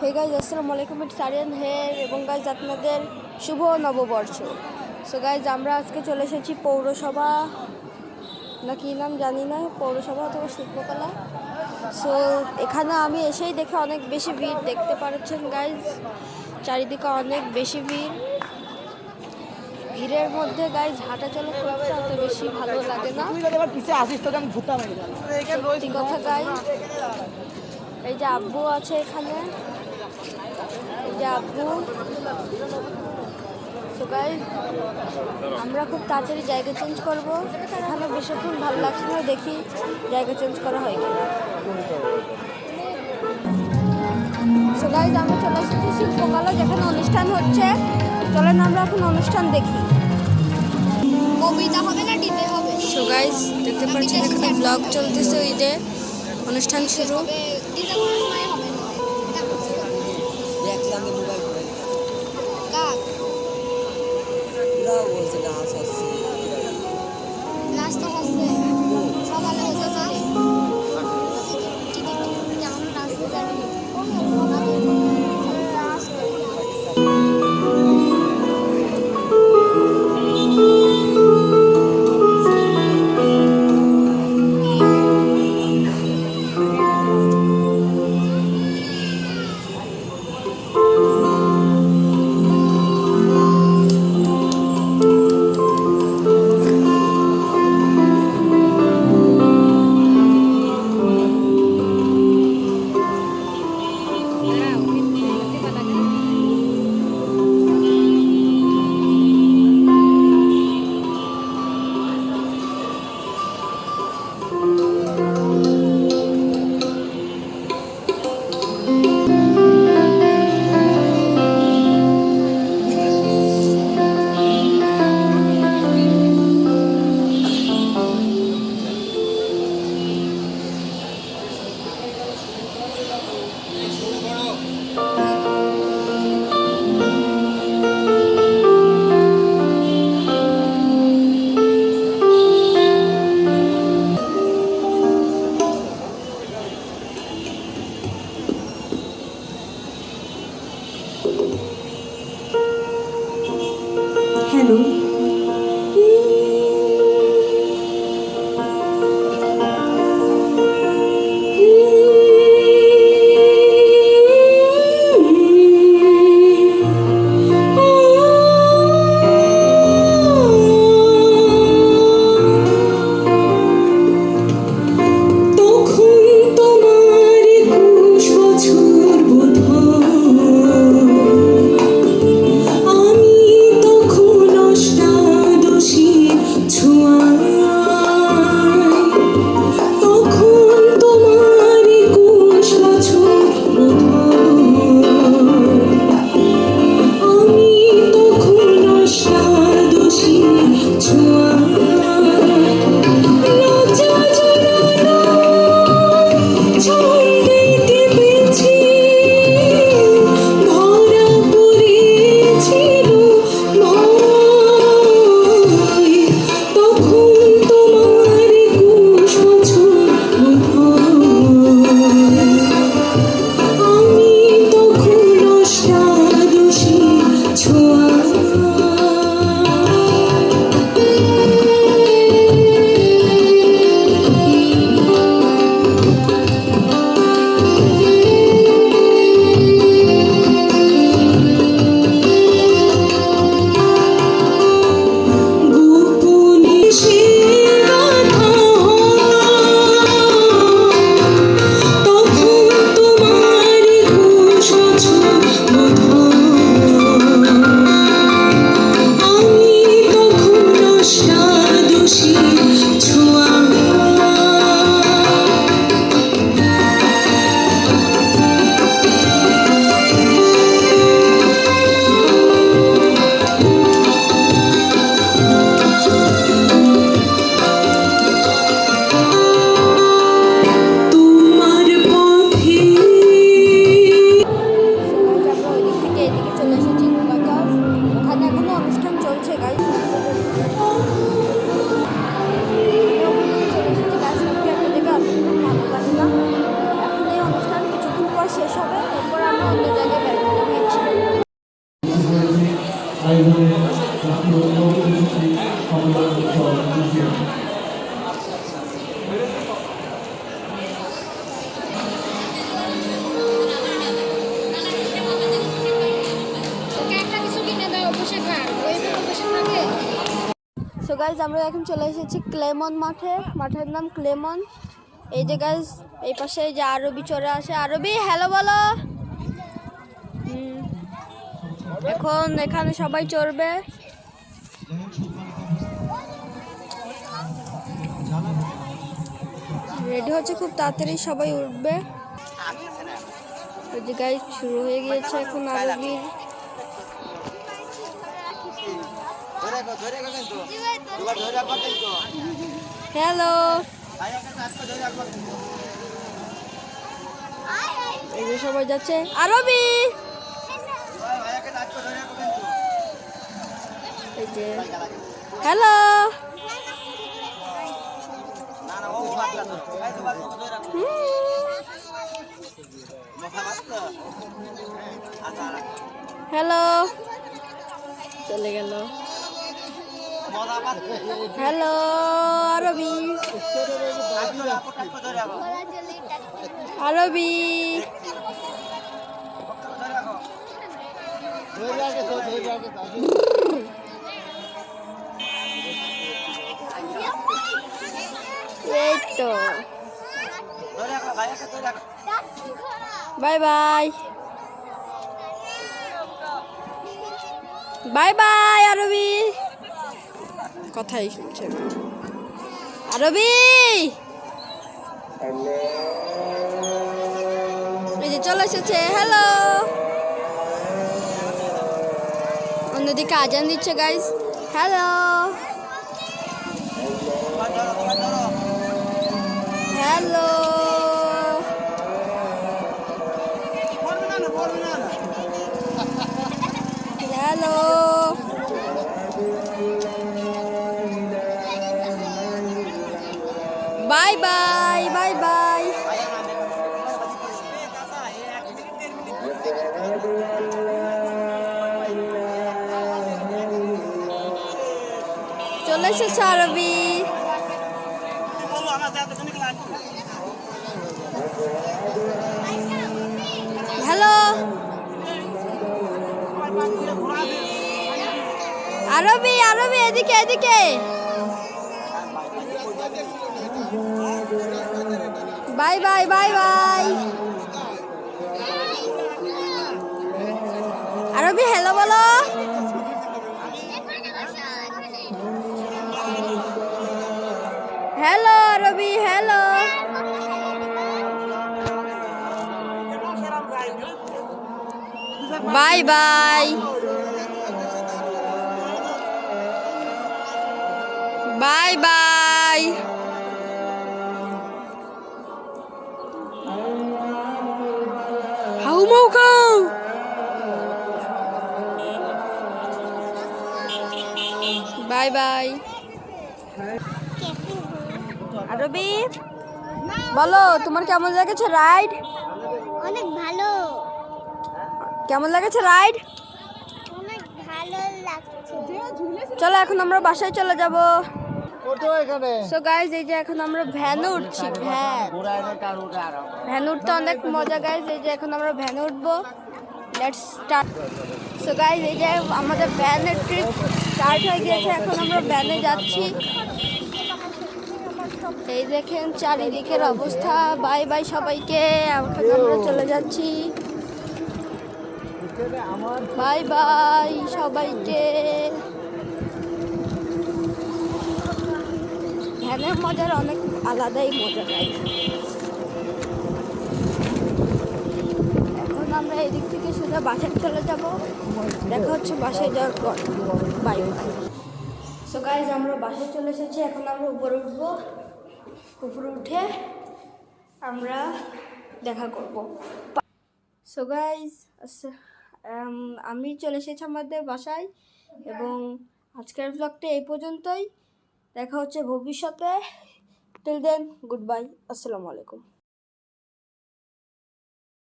Hey guys আসসালামু আলাইকুম, it's Aryan hair এবং গাইজ আপনাদের শুভ নববর্ষ। সো গাইজ আমরা আজকে চলে এসেছি পৌরসভা না কি নাম জানি না, পৌরসভা অথবা শিল্পকলা। সো এখানে আমি এসেই দেখে অনেক বেশি ভিড় দেখতে পাচ্ছেন গাইজ, চারিদিকে অনেক বেশি ভিড়। ভিড়ের মধ্যে গাইজ হাঁটা চলা করতে অত বেশি ভালো লাগে না, সত্যি কথা গাইজ। এই যে আব্বু আছে এখানে, এই যে আব্বু। সো গাইজ আমরা খুব তাড়াতাড়ি জায়গা চেঞ্জ করবো, এখানে বেশিক্ষণ ভালো লাগছে না, দেখি জায়গা চেঞ্জ করা হয় কিনা। সো গাইজ আমরা চলে এসেছি শিল্পকলা, যেখানে অনুষ্ঠান হচ্ছে। চলেন আমরা এখন অনুষ্ঠান দেখি। কবিতা হবে না ডিবে হবে? সো গাইজ দেখতে পাচ্ছেন এখানে ব্লগ চলতেছে, ওই যে অনুষ্ঠান শুরু। ডিবে কোনো সময় হবে না, দেখলাম যে মোবাইল করে কাক পুরাও বলছে নাচ হচ্ছে নাস্তা হচ্ছে সকালে হতে পারে। কি দেখি কেমন নাচতে জানি হ্যালো, তখন তোমার 21 বছর বোধ হয়। গাইজ আমরা এখন চলে এসেছি ক্লেমন মাঠে, মাঠের নাম ক্লেমন। এই যে গাইজ এই পাশে যে আরবি চড়ে আসে, আরবি হ্যালো বলো। এখন এখানে সবাই চড়বে। রেডি হচ্ছে, খুব তাড়াতাড়ি সবাই উঠবে। ওই যে গাইজ শুরু হয়ে গিয়েছে এখন আরবির। হ্যালো, এই যে সবাই যাচ্ছে। আরবি এই যে হ্যালো। হ্যালো, চলে গেল। হ্যালো আরবি, আরবি এই তো, বাই বাই, বাই বাই আরবি। কথাই শুনছে আরবি। এই যে চলে এসেছে। হ্যালো, অন্যদিকে আজান দিচ্ছে guys. Hello hello, hello, bye bye, bye bye. চলে এসেছে আরবি। হ্যালো আরবি, আরবি এদিকে এদিকে। Bye bye, bye bye Arbi. Hello বলো। Hello Arbi, hello. Bye bye, bye bye. How মাউ খাও। বাই বাই আরবি। বলো তোমার কেমন লেগেছে রাইড? অনেক ভালো, কেমন লেগেছে রাইড? অনেক ভালো লাগছে। চলো এখন আমরা বাসায় চলে যাব। সো গাইজ এই যে এখন আমরা ভ্যানে উঠছি। ভ্যান উঠতে অনেক মজা গাইজ। এই যে এখন আমরা ভ্যানে উঠবো। Let's start. সো গাইজ এই যে আমাদের ভ্যানের ট্রিপ স্টার্ট হয়ে গিয়েছে। এখন আমরা ভ্যানে যাচ্ছি। এই দেখেন চারিদিকের অবস্থা। বাই বাই সবাইকে, এখন আমরা চলে যাচ্ছি। বাই বাই সবাইকে। ভ্যানের মজার অনেক আলাদাই মজা গাইজ। এখন আমরা এদিক থেকে সোজা বাসায় চলে যাব। দেখা হচ্ছে বাসায় যাওয়ার পর। Bye bye. সো গাইজ আমরা বাসায় চলে এসেছি। এখন আমরা উপরে উঠবো। উপরে উঠে আমরা দেখা করব। সো গাইজ আমি চলে এসেছি আমাদের বাসায় এবং আজকের ব্লগটা এই পর্যন্তই। দেখা হচ্ছে ভবিষ্যতে। টিল দেন গুড বাই, আসসালামু আলাইকুম।